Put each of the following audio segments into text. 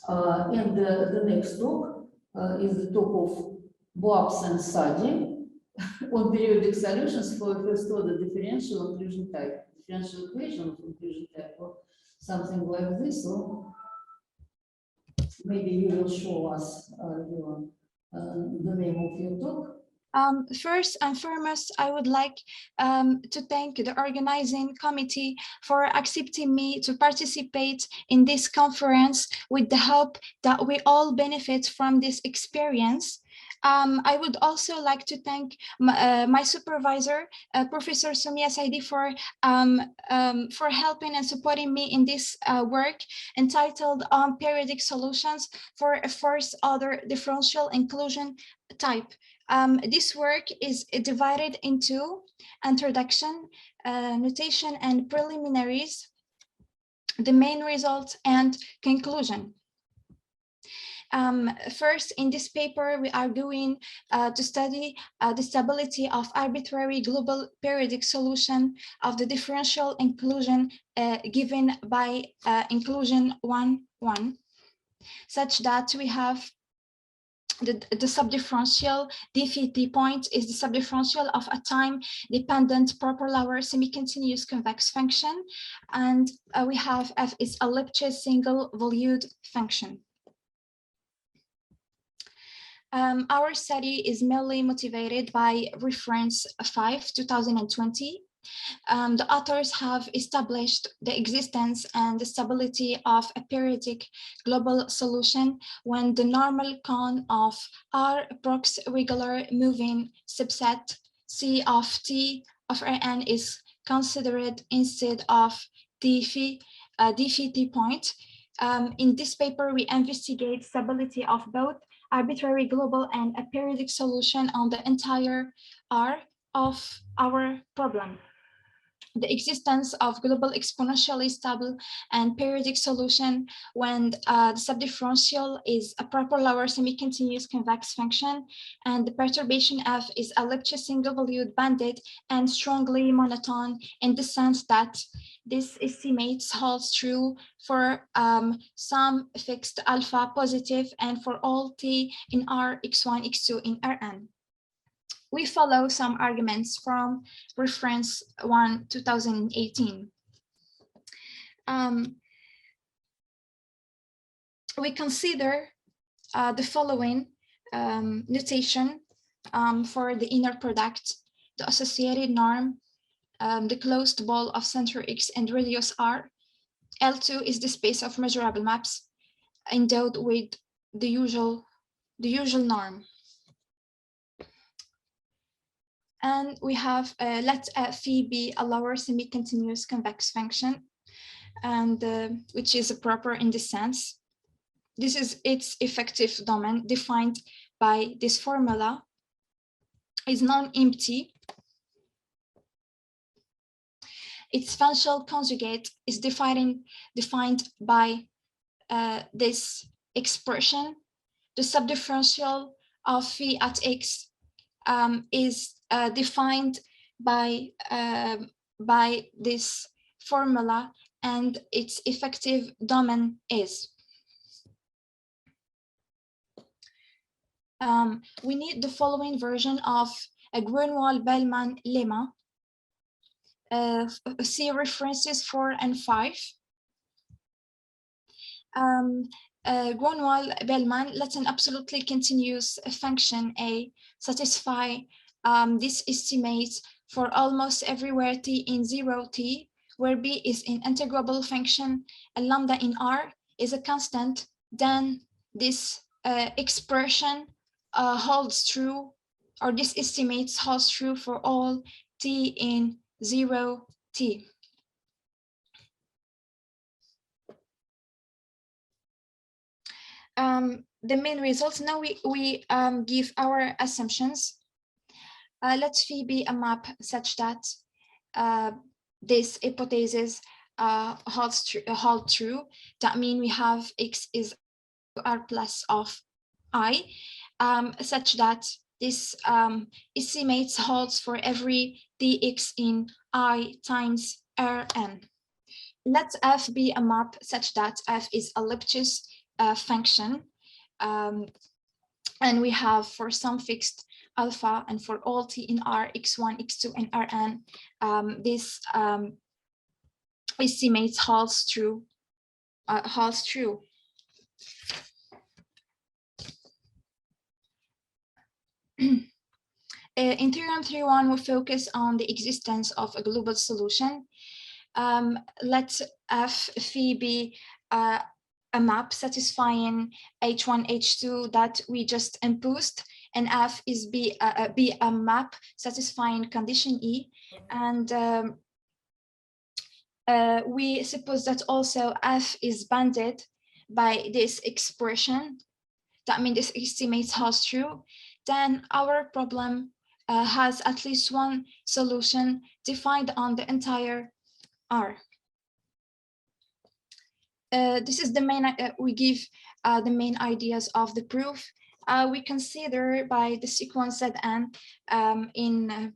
And the next talk is the talk of Boabs and Sadi on periodic solutions for first order differential inclusion type, differential equation of inclusion type, or something like this. Or maybe you will show us the name of your talk. First and foremost, I would like to thank the organizing committee for accepting me to participate in this conference with the hope that we all benefit from this experience. I would also like to thank my supervisor, Professor Saïdi, for helping and supporting me in this work entitled Periodic Solutions for a First Order Differential Inclusion Type. This work is divided into introduction, notation, and preliminaries, the main results, and conclusion. First, in this paper, we are going to study the stability of arbitrary global periodic solution of the differential inclusion given by inclusion 1,1, such that we have the subdifferential dφt point is the subdifferential of a time-dependent proper-Laurent semi-continuous convex function, and we have f is a Lipschitz single-valued function. Our study is mainly motivated by reference 5, 2020. The authors have established the existence and the stability of a periodic global solution when the normal cone of R prox regular moving subset C of T of Rn is considered instead of dφt point. In this paper, we investigate stability of both arbitrary global and a periodic solution on the entire R of our problem. The existence of global exponentially stable and periodic solution when the subdifferential is a proper Laurent semi-continuous convex function and the perturbation f is a Lipschitz single-valued banded and strongly monotone in the sense that this estimate holds true for some fixed alpha positive and for all t in R, x1, x2 in Rn. We follow some arguments from reference 1, 2018. We consider the following notation for the inner product, the associated norm, the closed ball of center X and radius R. L2 is the space of measurable maps endowed with the usual norm. And we have let phi be a Laurent semi-continuous convex function, and which is proper in this sense. This is its effective domain defined by this formula is non-empty. Its functional conjugate is defined by this expression. The subdifferential of phi at x is defined by this formula, and its effective domain is. We need the following version of a Grunwald-Bellman lemma. See references 4 and 5. Grunwald-Bellman let an absolutely continuous function A satisfy this estimate for almost everywhere t in 0t, where b is an integrable function and lambda in R is a constant, then this expression holds true, or this estimate holds true for all t in 0t. The main results. Now we give our assumptions. Let phi be a map such that this hypothesis hold true. That means we have x is R plus of I, such that this estimate holds for every dx in I times Rn. Let f be a map such that f is a Lipschitz function, and we have for some fixed alpha and for all t in R, x1, x2, and Rn, this estimates holds true. In theorem 3.1, we focus on the existence of a global solution. Let F phi be a map satisfying H1, H2 that we just imposed, and F is be a map satisfying condition E. And we suppose that also F is bounded by this expression. That means this estimates holds true. Then our problem has at least one solution defined on the entire R. This is the main, we give the main ideas of the proof. We consider by the sequence Zn in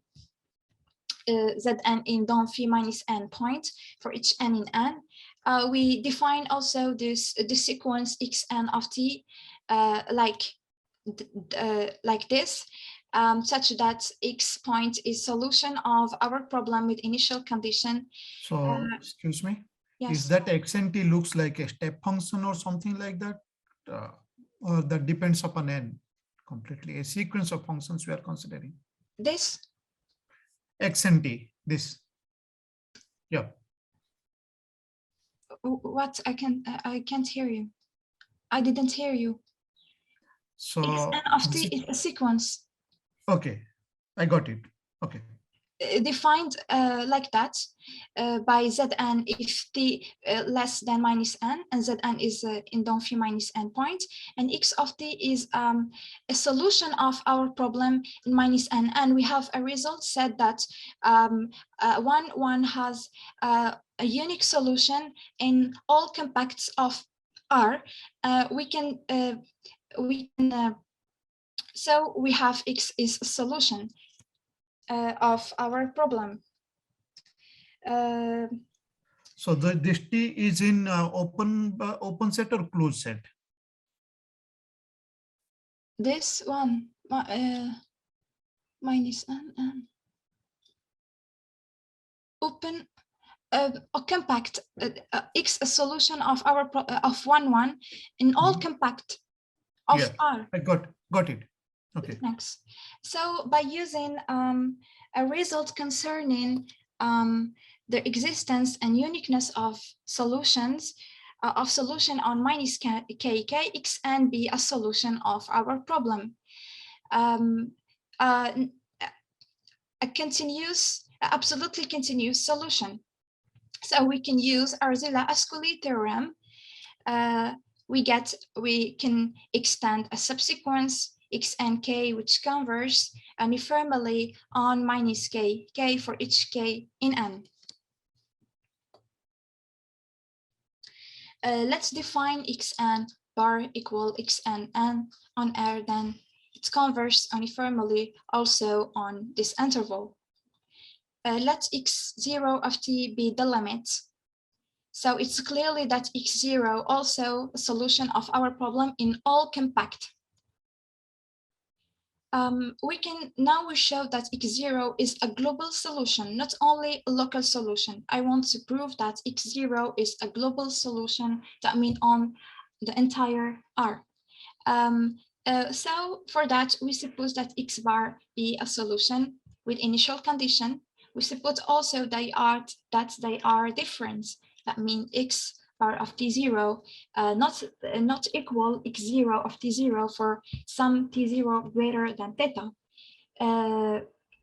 Zn in don phi minus n point for each n in n. We define also this the sequence xn of t like this, such that x point is solution of our problem with initial condition. So, excuse me, yes. Is that x and t looks like a step function or something like that? Or that depends upon n completely, a sequence of functions we are considering? This? X and t, this. Yeah. What? I can't hear you. I didn't hear you. So xn of t is a sequence. Okay, I got it. Okay. Defined like that by Zn if t less than minus n, and Zn is in don phi minus n point, and x of t is a solution of our problem in minus n, and we have a result said that one has a unique solution in all compacts of R. So we have x is a solution of our problem. So this T is in open set or closed set? This one minus n open or compact x a solution of our of 1 in all compact of R. I got it. Okay. Next. So by using a result concerning the existence and uniqueness of solutions solution on minus k, x and be a solution of our problem. A continuous, absolutely continuous solution. So we can use Arzela-Ascoli theorem. We can extend a subsequence x and k which converge uniformly on minus k for each k in n. Let's define xn bar equal xn n on R, then it converges uniformly also on this interval. Let x0 of t be the limit. So it's clearly that x0 also a solution of our problem in all compact. We show that x0 is a global solution, not only a local solution. I want to prove that x0 is a global solution, that means on the entire R. So for that, we suppose that x bar be a solution with initial condition. We suppose also that they are different. That means x bar of t0 not equal x0 of t0 for some t0 greater than theta.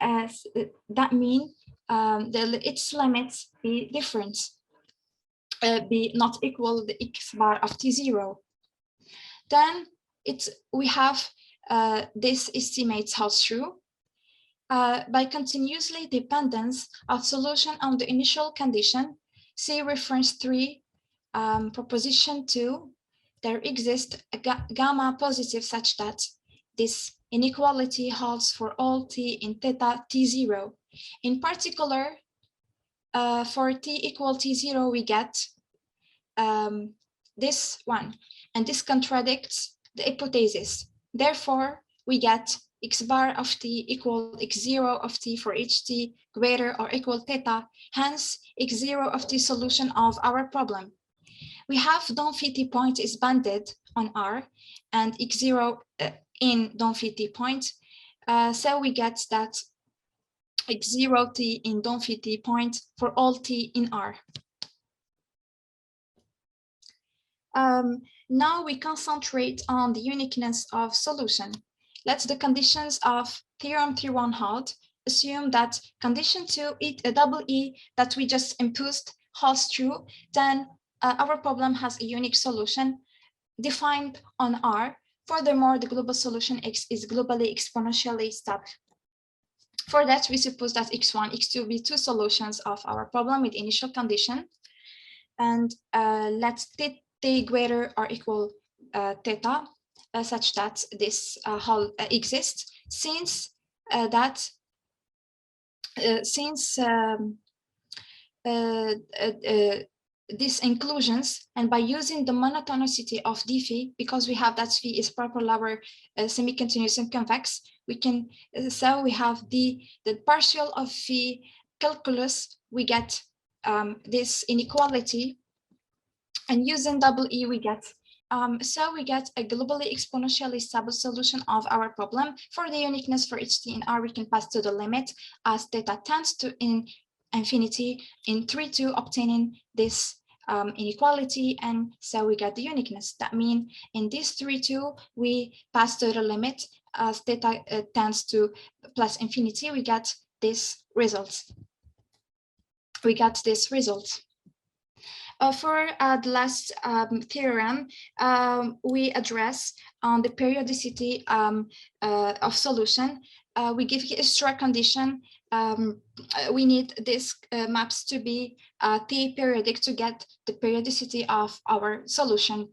As that means its limits be different, be not equal the x bar of t0. Then we have this estimates holds true by continuously dependence of solution on the initial condition. See reference 3. Proposition 2, there exists a gamma positive such that this inequality holds for all t in theta t0. In particular, for t equal t0, we get this one, and this contradicts the hypothesis. Therefore, we get x bar of t equal x0 of t for each t greater or equal theta, hence x0 of t solution of our problem. We have Dunphy point is bounded on R and x0 in Dunphy point, so we get that x0 t in Dunphy point for all t in R. Now we concentrate on the uniqueness of solution. Let the conditions of theorem 3.1 hold. Assume that condition 2, double E that we just imposed holds true, then our problem has a unique solution defined on R. Furthermore, the global solution X is globally exponentially stable. For that, we suppose that X1, X2 be two solutions of our problem with initial condition. And let t greater or equal theta such that this whole exists, since these inclusions, and by using the monotonicity of Diffie, because we have that phi is proper semi-continuous and convex, we can so we have the partial of phi calculus, we get this inequality, and using double E we get so we get a globally exponentially stable solution of our problem. For the uniqueness for each t in R, we can pass to the limit as theta tends to infinity in 3,2, obtaining this inequality, and so we get the uniqueness. That means in this 3,2 we pass to the limit as theta tends to plus infinity, we get this result. For the last theorem, we address on the periodicity of solution. We give extra condition. We need these maps to be t periodic to get the periodicity of our solution.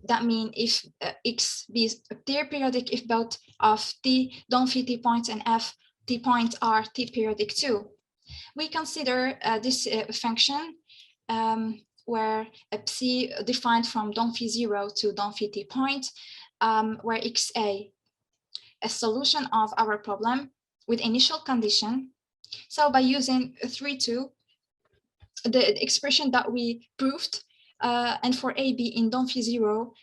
That means if x be t periodic if both of t Dunphy t points and f t points are t periodic too. We consider this function where a psi defined from Dunphy 0 to Dunphy t point, where xa a solution of our problem with initial condition. So by using 3,2, the expression that we proved, and for AB in Dunphy 0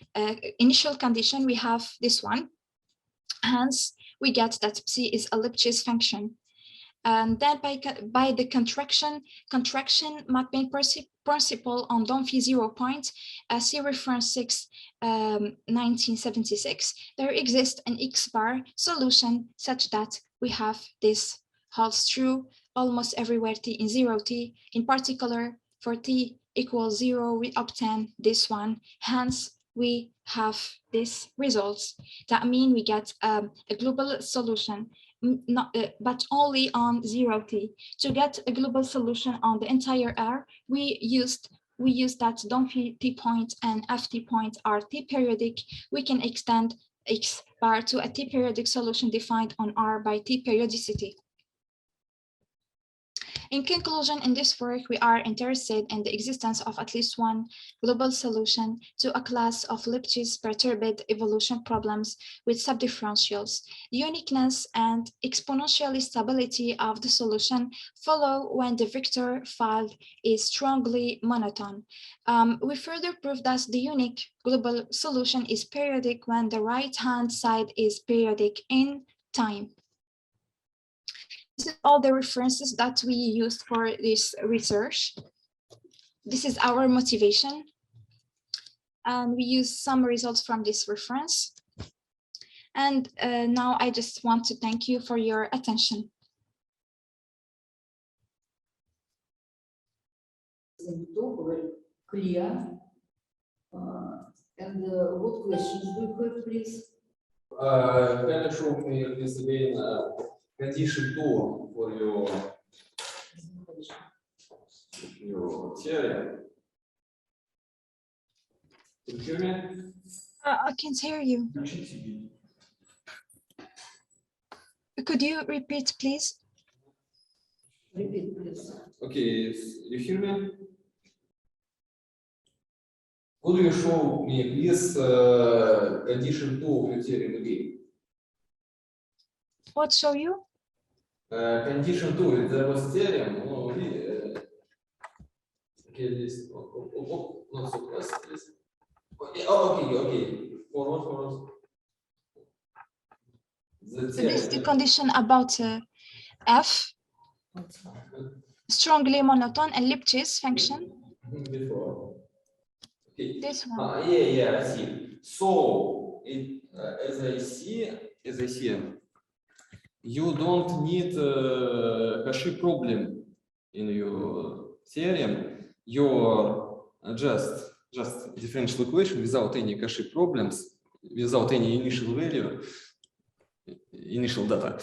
initial condition, we have this one. Hence, we get that psi is a Lipschitz function. And then by the contraction mapping principle on Dunphy 0 point, see reference 6, 1976, there exists an X bar solution such that we have this holds true almost everywhere t in 0t. In particular, for t equals 0, we obtain this one. Hence, we have these results. That means we get a global solution, but only on 0t. To get a global solution on the entire R, we use that Dunphy t point and ft point are t periodic. We can extend X bar to a t periodic solution defined on R by t periodicity. In conclusion, in this work, we are interested in the existence of at least one global solution to a class of Lipschitz perturbed evolution problems with subdifferentials. The uniqueness and exponential stability of the solution follow when the vector file is strongly monotone. We further prove that the unique global solution is periodic when the right-hand side is periodic in time. This is all the references that we used for this research. This is our motivation. And we use some results from this reference. And now I just want to thank you for your attention. Clear. And what questions do you have, please? Can you show me this again? Condition 2 for your theory. Can you hear me? I can't hear you. Could you repeat, please? Repeat, please. Okay, you hear me? Could you show me, please, condition 2 of your theorem again? What show you? Condition 2, there was theorem. Okay, this. Not so fast, please. Okay. Forward. So this is the condition about f, strongly monotone ellipsis function. Before. Okay. This one. Yeah, I see. So, as I see, you don't need Cauchy problem in your theorem. You're just differential equation without any Cauchy problems, without any initial value, initial data.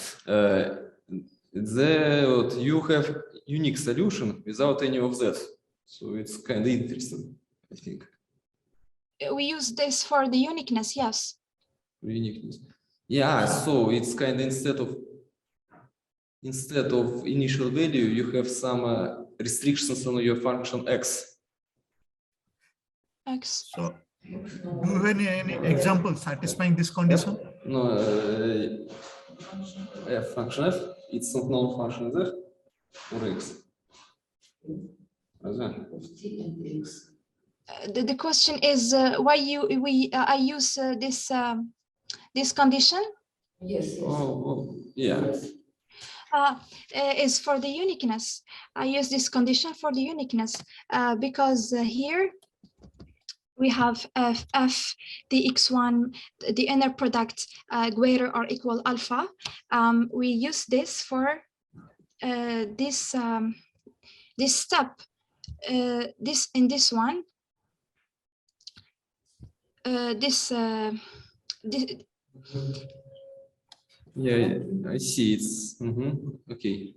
That you have unique solution without any of that. So it's kind of interesting, I think. We use this for the uniqueness, yes. Uniqueness. Yeah, so it's kind of instead of initial value, you have some restrictions on your function x. So, do you have any example satisfying this condition? No, function f, it's not known function z or x. The question is why I use this condition. Yes. Oh, yeah. Is for the uniqueness. I use this condition for the uniqueness because here we have f the x1, the inner product greater or equal alpha. We use this for this step. This one. Yeah, I see. It's okay.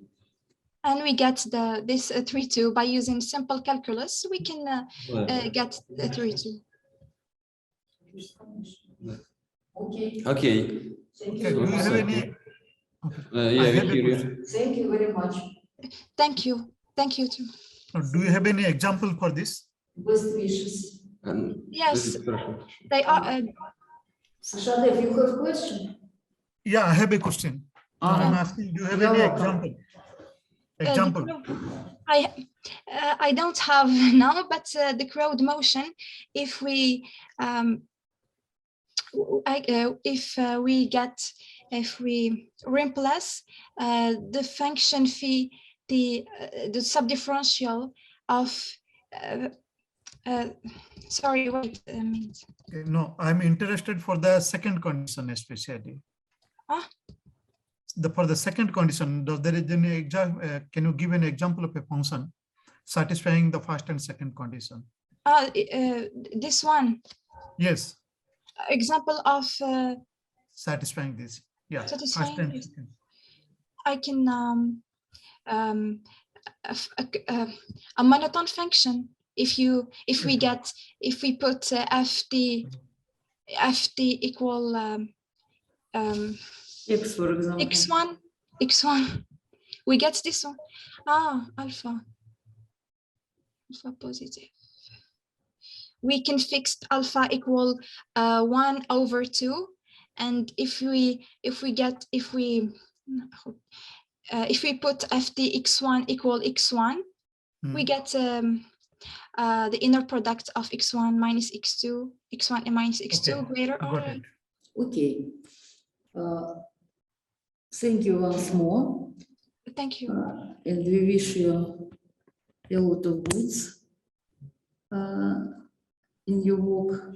And we get this 3-2 by using simple calculus. We can get the 3-2. Okay. Thank Okay, do you have any? Yeah, we hear you. Thank you very much. Thank you. Thank you too. Do you have any example for this? Best wishes. Yes, they are. Shadev, you have question? Yeah, I have a question. I'm asking, do you have any example? I don't have now, but the crowd motion. If we if we replace the function phi, the subdifferential of sorry, wait a minute. No, I'm interested for the second condition especially. For the second condition, does there is any can you give an example of a function satisfying the first and second condition? This one. Yes. Example of satisfying this. Yeah. Satisfying this. I can a monotone function. If we put ft equal X, for example. x1, we get this one. Alpha positive. We can fix alpha equal 1/2, and if we put ft x1 equal x1, we get the inner product of x1 minus x2, x1 and minus x2 greater or. Okay. Thank you once more. Thank you. And we wish you a lot of goods in your work.